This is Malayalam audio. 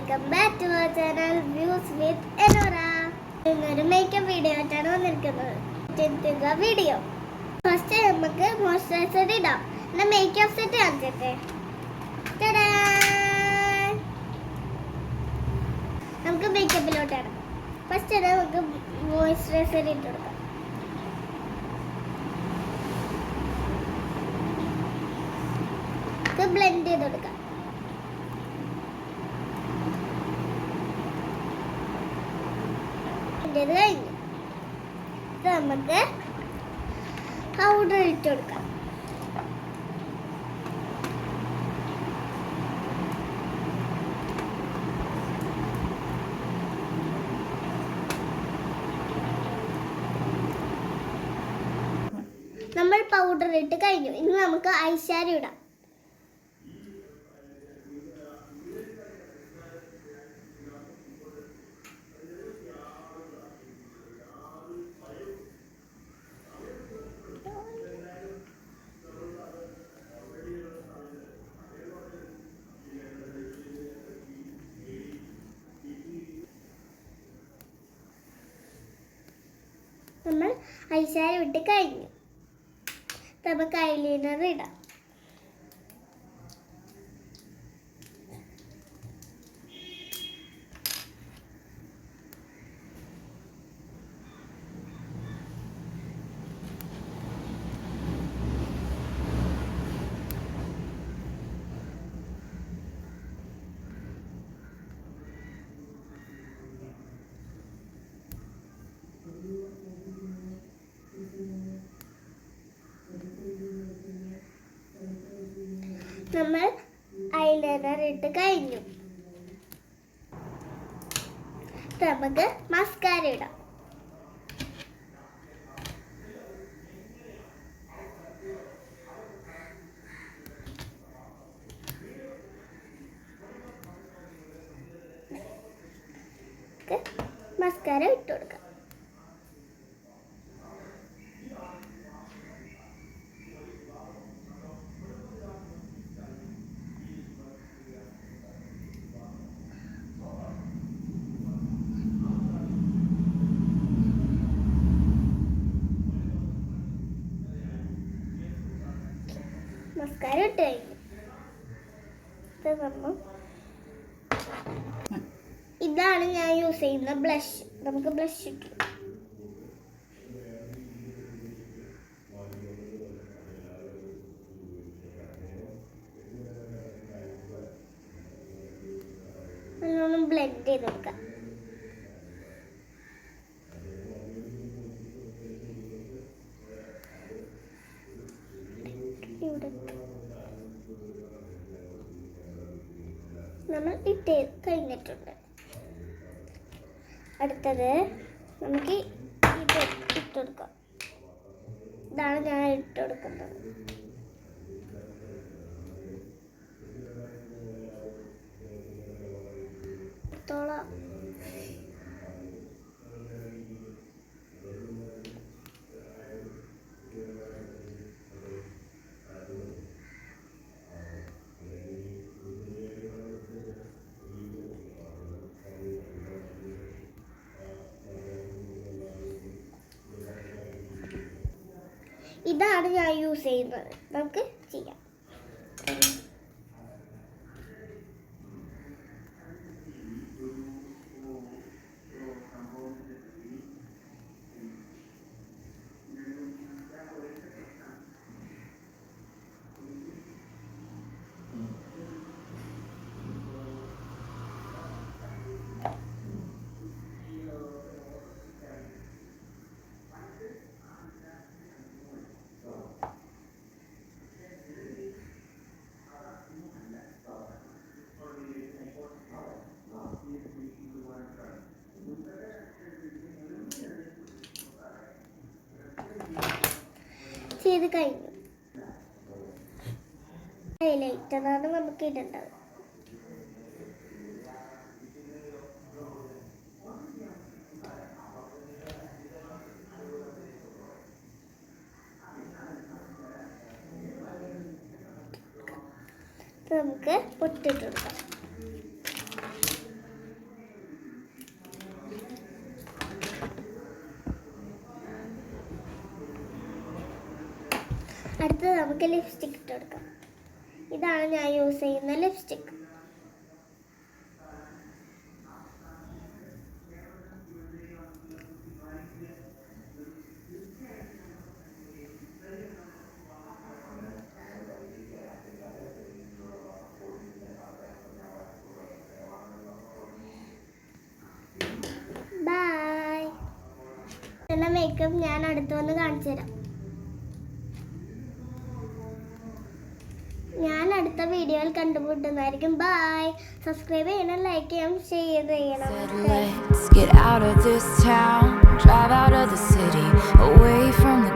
Welcome back to our channel views with Enora. ഇന്നൊരു മേക്കപ്പ് വീഡിയോ ആയിട്ടാണ് വന്നിരിക്കുന്നത്. വീഡിയോ ഫസ്റ്റ് നമുക്ക് മോയ്സ്ചറൈസർ ഇടാം. എന്നാൽ മേക്കപ്പ് സെറ്റ് കാണിച്ചിട്ടെ. നമുക്ക് മേക്കപ്പിലോട്ടാണ്. ഫസ്റ്റ് നമുക്ക് മോയ്സ്ചറൈസർ ഇട്ട് കൊടുക്കാം. ബ്ലെൻഡ് ചെയ്ത് കൊടുക്കാം. കഴിഞ്ഞു. നമുക്ക് പൗഡർ ഇട്ട് കൊടുക്കാം. നമ്മൾ പൗഡർ ഇട്ട് കഴിഞ്ഞു. ഇനി നമുക്ക് ഐഷാഡോ ഇടാം. നമ്മൾ ഐഷാഡോ ഇട്ട് കഴിഞ്ഞു. നമുക്ക് ഐലൈനർ ഇടാം. നമ്മൾ ഐലൈനർ ഇട്ട് കഴിഞ്ഞു. നമുക്ക് മസ്കാര ഇടാം. മസ്കാര ഇട്ട് കൊടുക്കാം. മസ്കാര ഇട്ട് കഴിഞ്ഞു. ഇതാണ് ഞാൻ യൂസ് ചെയ്യുന്ന ബ്ലഷ്. നമുക്ക് ബ്ലഷ് ഇട്ടു. നല്ലോണം ബ്ലെൻഡ് ചെയ്ത് കൊടുക്കാം. നമ്മൾ ഇട്ട് കഴിഞ്ഞിട്ടുണ്ട്. അടുത്തത് നമുക്ക് ഇത് ഇട്ട് കൊടുക്കാം. ഇതാണ് ഞാൻ ഇട്ട് കൊടുക്കുന്നത്. ഇതാണ് ഞാൻ യൂസ് ചെയ്യുന്നത്. നമുക്ക് ചെയ്യാം. ചെയ്ത് കഴിഞ്ഞു. ഹൈലൈറ്ററാണ് നമുക്ക് ഇടേണ്ടത്. നമുക്ക് പൊട്ടിട്ട് കൊടുക്കാം. അടുത്തത് നമുക്ക് ലിപ്സ്റ്റിക് ഇട്ട് കൊടുക്കാം. ഇതാണ് ഞാൻ യൂസ് ചെയ്യുന്ന ലിപ്സ്റ്റിക്. ബൈ. എന്ന മേക്കപ്പ് ഞാൻ അടുത്ത് വന്ന് കാണിച്ചു തരാം. ഞാൻ അടുത്ത വീഡിയോയിൽ കണ്ടുമുട്ടുന്നതായിരിക്കും. ബൈ. സബ്സ്ക്രൈബ് ചെയ്യണം, ലൈക്ക് ചെയ്യണം, ഷെയർ ചെയ്യണം. Let's get out of this town, drive out of the city, away from the